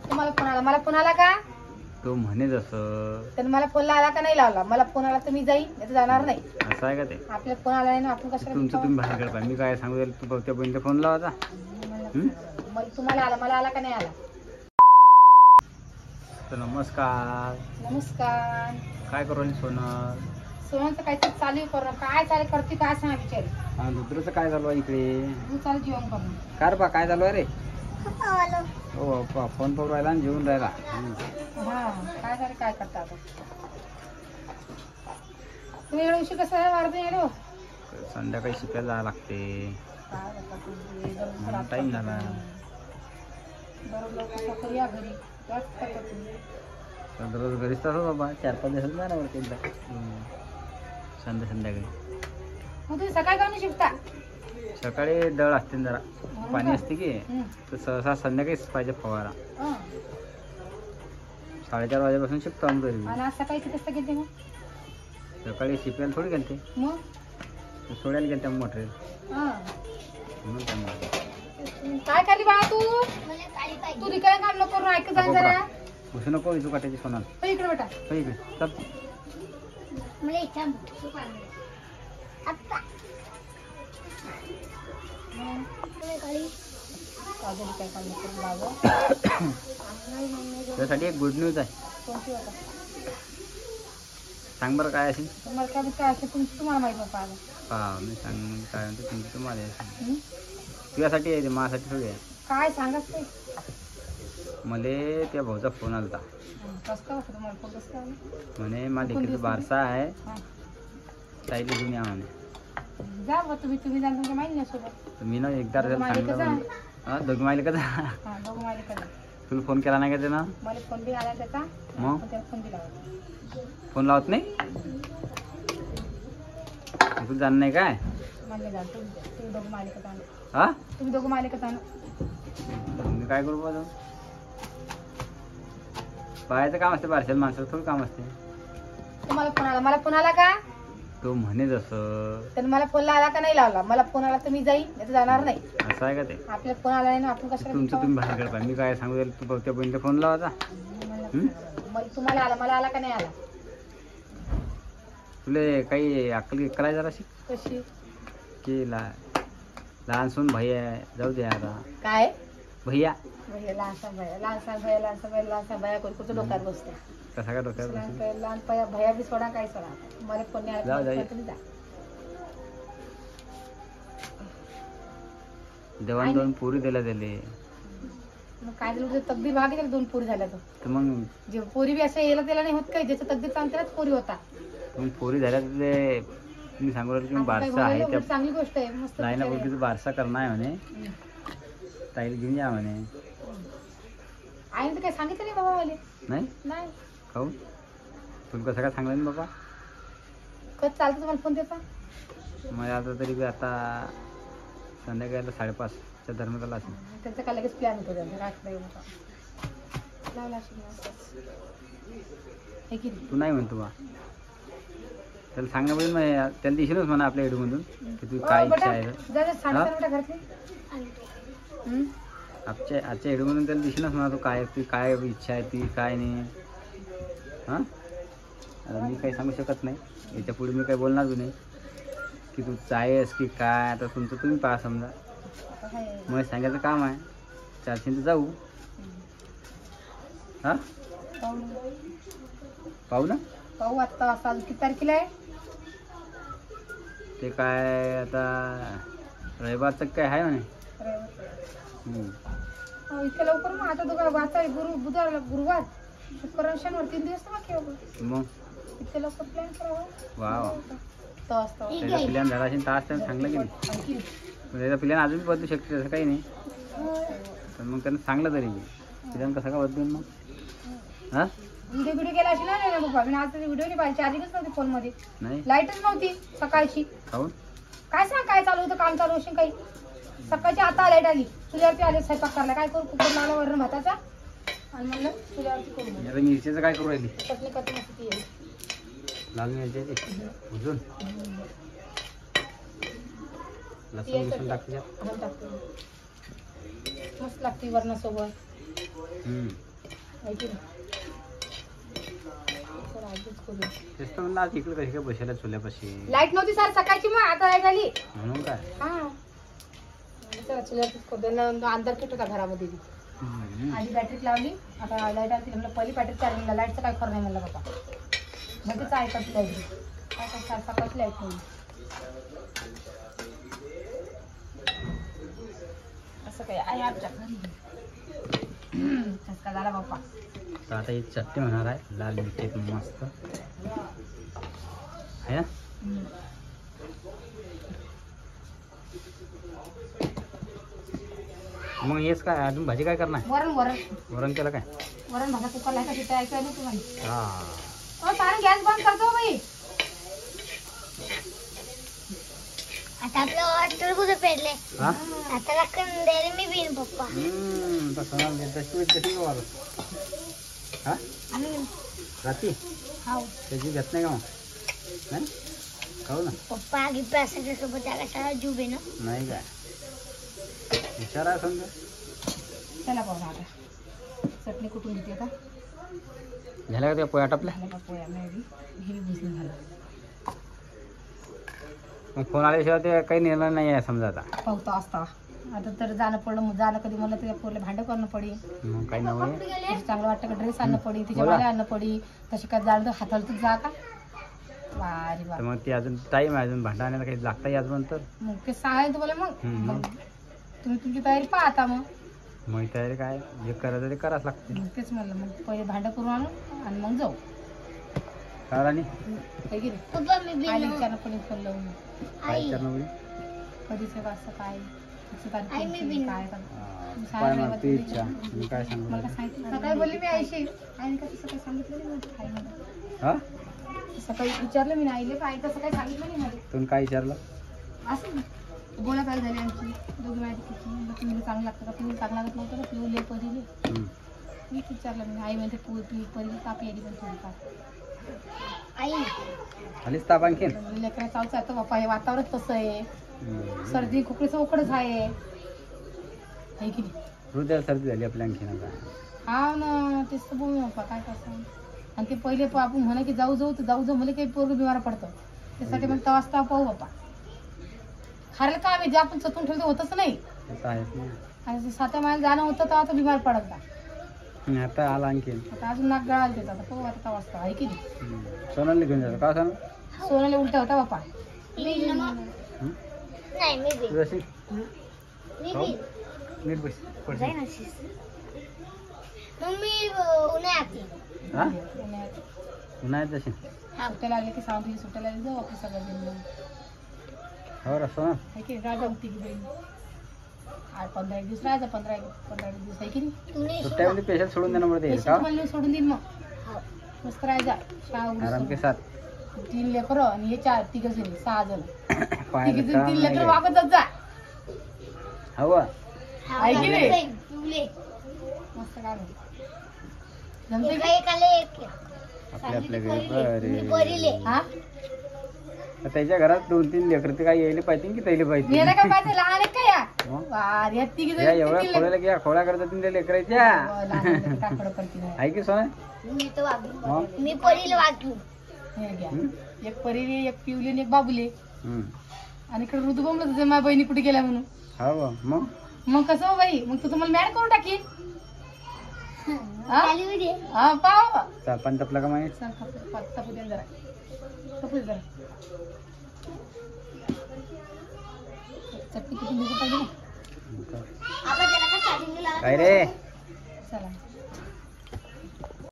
तुम्हाला फोन आला, मला फोन आला का? तो म्हणे जसं तर मला फोन लावला का नाही लावला? मला फोन आला तर मी जाईल, नाही तर जाणार नाही. असं आहे का ते? आपल्याला फोन आला नाही ना, आपण कशाला तुमचं तुम्ही बाहेर काढता, मी काय सांगू राहिलो, तू त्या बहिणीला फोन लावायचा. मला तुम्हाला आला, मला आला का नाही आला? तर नमस्कार, नमस्कार. काय करू राहिली सोनल? सोनाचं काहीतरी चालू करणं, काय चालू करते काय सांगा बिचारी. हा, दुसरंच काय चालू आहे इकडे? तू चालू जेवण करणं. काय रे बा, काय चालू आहे रे? हो पा फोन पकडून राहिला आणि जेवून राहिला. हा काय झालं, काय करता आता तुम्ही? एवढं उशीर कसं वाढतो येलो? संध्याकाळी शिकायला जावं लागते, टाईम झाला. दररोज घरीच तसं बाबा, 4-5 दिवसात जाणार वरती एकदा संध्याकाळी. मग तुम्ही सकाळी जाऊन शिकता? सकाळी दळ असते जरा, पाणी असते की, तर सहसा संध्याकाळीच पाहिजे फवारा. 4:30 वाजेपासून शिकतो आम्ही घरी. आणि आज सकाळी किती वाजता गेलते? मग सकाळी शिकायला थोडी गेलते, मग सोडायला गेलते मटेरियल. काय करली बाळा तू? तू रिकाय काम नको करू, ऐक जा जरा. घुसू नको विसू काटायची सोनाल. इकडे बेटा, इकडे चल. त्यासाठी एक गुड न्यूज आहे. कोणती होता? सांग बरं काय असेल. तुम्हाला काय असेल तुमची तुम्हाला माहिती नका. हा मी सांग काय म्हणते तुमची तुम्हाला तुझ्यासाठी आहे, ते माझ्यासाठी थोडी आहे. काय सांगत ते? मले त्या भाऊचा फोन आला कसं होतं तुम्हाला फोन कसं आला? म्हणे माझ्या लेकीचा बारसा आहे, ताईला घेऊन या म्हणे. जा बा तुम्ही जा, तुमच्या माहिती नाही सोबत. तर मी ना एकदा सांगितलं. हा दोघी माहिले का? हा दोघं माहिले का? तुला फोन केला नाही का त्यानं? मला फोन बी आला त्याचा, मग त्याला फोन बी लावला. फोन लावत नाही तुला जाण नाही काय? म्हणजे जा तुम्ही दोघं माहिले का? हा तुम्ही दोघं माहिले का? मी काय करू बघ, बाहेरचं काम असते, बारशाला माणसाचं थोडं काम असते. तुम्हाला फोन आला, मला फोन आला का? तो म्हणे जसं. तर मला फोन लावला का नाही लावला? मला फोन आला तर मी जाईल, नाही तर जाणार नाही. असं आहे का ते? आपल्याला फोन आला नाही ना, आपण कशाला तुमचं तुम्ही बाहेर काढता, मी काय सांगू राहिलो, तू त्या बहिणीला फोन लावायचा. तुम्हाला आला, मला आला का नाही आला? तुला काही अक्कल करायचं जरा शिक. कशी? की लहान सून भैया आहे, जाऊ दे आता. काय भैया? भैया लहानसा भैया कुठं डोक्यात बसते. कसा काय डोक्यात बसेल? लहान भैया बी सोडा, काय सोडा. मला फोन नाही आला तुम्ही जा. देवान 2 पोरी दिल्या त्याले. मग काय झालं? तकदीर भागी त्याला 2 पोरी झाल्या. तर मग जे पोरी बी असं यायला त्याला नाही होत काय, ज्याचं तकदीर चांगलं त्यालाच पोरी होता. मग पोरी झाल्या ते मी सांगू राहिलो की बारसा आहे, त्या चांगली गोष्ट आहे. मस्त नाही ना बोलकी बारसा करणार आहे म्हणे, ताईला घेऊन या म्हणे. आईने तर काही सांगितलं नाही बाबा मला. नाही खाऊ तुला कसं काय सांगलं ना बाबा? कधी चालतं तुम्हाला फोन त्याचा? मग आता तरी बी आता संध्याकाळला 5:30च्या दरम्यान असेल. त्यांचा काय लगेच प्लॅन होतो त्यांचा. लावला तू नाही म्हणतो बा, त्याला सांगणं पाहिजे. मग त्याला दिसेलच म्हणा आपल्या हेडूमधून की तू काय इच्छा आहे. आजच्या हेडूमधून त्याला दिसेलच म्हणा तू काय इच्छा आहे ती काय नाही. हां आता मी काही सांगू शकत नाही, याच्या पुढे मी काही बोलणार बी नाही की तू चायस की काय. आता तुमचं तुम्ही पहा, समजा मग सांगायचं काम आहे. 400 तर जाऊ. हां पाहू ना, पाहू. आता आज किती तारखेला आहे ते? काय आता रविवारचं काय आहे म्हणे. इतक्या लवकर? मग आता दोघं वाचा बुधवार, गुरुवार, शुक्रवार, शनिवार 3 दिवस तर बाकी आहे. मग इतक्या लवकर प्लॅन करावं. वा त्याचा प्लॅन झाला असेल तर आज त्यानं सांगलं की नाही. त्याचा प्लॅन अजून बदलू शकते, तसं काही नाही. तर मग त्यानं सांगलं तरी प्लॅन कसं का बदलून मग. हां व्हिडिओ केला असेल ना बाबा. मी आज व्हिडिओ नाही पाहिजे, चार्जिंगच नव्हती फोनमध्ये, नाही लाईटच नव्हती सकाळची. काय सांग काय चालू होतं, काम चालू असेल काही. सकाळची आता लाईट आली, चुल्यावरती आले स्वयंपाक करायला. काय करू? कुकर लावला वरण भाताचा आणि म्हणलं चुल्यावरती करू. मिरचीचं काय करू राहिली? चटणी करते मस्त ती लाल मिरची भुजून लसूण टाकते, मस्त लागते वरणासोबत. आहे की नाही? चला, आजच करूया. तेच तर म्हणलं आज इकडे कशी काय बसायला चुल्यापाशी. लाईट नव्हती सर सकाळची, मग आता लाईट आली. म्हणून काय हा चला चुल्यातच करू. त्यांना अंधार किट होता घरामध्ये बी. आधी बॅटरी लावली, आता लाईट आली. म्हणलं पहिली बॅटरी चालली, लाईटचं काय खरं नाही म्हणलं बाबा. मग तिचं ऐकत लाईट काय काय सकाळची लाईट नाही. असं काय आहे आमच्या घरी. चटका झाला बाप्पा. तर आता ही चटणी होणार आहे लाल मिरची मस्त आहे ना. मग हेच काय अजून भाजी काय करणार. वरण वरण वरण केलं काय. वरण भाजा कुकरला आहे का तिथे ऐकायला नाही तुम्हाला. हा कारण गॅस बंद करतो बाई. आता आपलं टरबूज पेरले. हा आता लागतं द्यायला मी बिन पप्पा. तसं ना तशी कशी वार हा रात्री हाव त्याची घेत नाही का मग नाही खाऊ ना. पप्पा आगी पैसे सोबत त्याला सारा जीव आहे ना. नाही काय विचारा समजा. चला बाबा आता चटणी कुठून घेते आता. झालं का त्या पोया टापल्या. झालं का पोया नाही हे भिजून झालं. मग फोन आल्याशिवाय ते काही निर्णय नाही आहे समजा आता. पावता असता आता तर जाणं पडलं. मग जाणं कधी मला त्या पोरले भांडं करणं पडी. मग काही नव्हे तिचं चांगलं वाटतं का ड्रेस आणणं पडी, तिच्या बोला. वाल्या आणणं पडी. तशी काय जाणं हाताला तर जा का वारी तर वा. मग ती अजून टाईम आहे अजून भांडा आणायला काही लागतं अजून तर. मग ते सांगायला तुम्हाला मग. हम्म. मग तुम्ही तुमची तयारी पहा आता. मग मग तयारी काय जे करायचं ते करावंच लागते. मग तेच म्हणलं मग पहिले भांडं करून आणू आणि मग जाऊ. काय आणि काय की नाही. पप्पा मी बिन आईला विचारणं पडी फोन लावून काय आई करणं होईल. कधीच वाजता काय किती तारीख आई, मी कोणती, बिन- काय काय. काय मग ती इच्छा मी काय सांगू मला सांगितलं सकाळी बोलली मी आईशी. आईने का तसं काही सांगितलं नाही मला. आई मला हा सकाळी विचारलं मी नाही आईले का आई तसं काही सांगितलं नाही मला. तुम्ही काय विचारलं. असं बोला काय झाली आमची दोघी माहिती पिऊला चांगलं लागतं का पिऊला चांगलं लागत नव्हतं का पिऊले परीले. मी विचारलं मी आई म्हणते परीला ताप यायली पण थोडीफार. आई आलीच ताप आणखीन. लेकरा चालचं आता बाप्पा हे वातावरण तसं आहे. सर्दी खोकळीचं उकडच आहे की नाही. हृदय सर्दी झाली आपल्या आणखीन आता. हा ना तेच तर बोलू बाप्पा काय कसं. आणि ते पहिले आपण म्हणा की जाऊ जाऊ तर जाऊ जाऊ मला काही पोरग बिमार पडतं. त्यासाठी मग तवाच ताव पाहू बाप्पा. खायला का आम्ही जे आपण चतून ठेवतो होतच नाही. तसं आहेच ना. आणि 7 मायला जाणं होतं तेव्हा तर बिमार पडत का. आता आला आणखीन. आता अजून नाक गळाला त्याचा आता पाहू आता वाजता आहे की नाही. सोनाली घेऊन जातो का सांग. सोनाला उलटा होता बाप्पा. बिन ना मग. नाही मी बिन तुझ्याशी मी बिन नीट बस पडशील. जाय ना शिस. मग मी उन्हाळ्यात येईन. हा उन्हाळ्यात उन्हाळ्यात जशी सुट्ट्या लागले की सांगतो सुट्ट्या लागली जाऊ आपण सगळं जण. हो रा सोना. आहे की नाही. राजा होती की बहीण 15 दिवस राहायचा. 15 दिवस आहे की नाही. तुम्ही सुट्ट्यामध्ये पेशल सोडून देणं पडते पैसे का. तुम्हाला सोडून देईन मग. हो. मस्त राहायचा. शाळा आराम के उघडून साथ 3 लेकरं आणि हे 4 तिघ जण 6 जण. पाहायला तिघ काम 3 नाही लेकरं आहे. वागतच जा. हवं आहे की नाही? पिवले. मस्त काय नाही. जमतंय एका की? एकाला एक. आपल्या आपल्या घरी मी बरे. परीले. हा तर त्याच्या घरात 2-3 लेकर ते काय यायला पाहिजे की त्याला पाहिजे. मेला काय पाहिजे लहान आहे का या मग? वार या तिघ जण या एवढ्या खोळ्याला घ्या खोळ्या करतात त्या लेकराच्या आहे की सोना. मी तर वागली. मग मी परीला वागली. हे घ्या. हम्म? एक परीले एक पिवले आणि एक बाबुले. हम्म. आणि इकडे ऋतू बोंबलत होते माझ्या बहिणी कुठे गेल्या म्हणून. हवं मग मग कसं हो बाई मग तू तुम्हाला मॅड करून टाकी. हा? चालू दे. हा पाव चहा पाणी तपला का माहिती. चल तपू दे जरा. तपू दे जरा. चटणी किती दिवस पाहिजे ना. आपण त्याला का चालू लावा. काय रे चला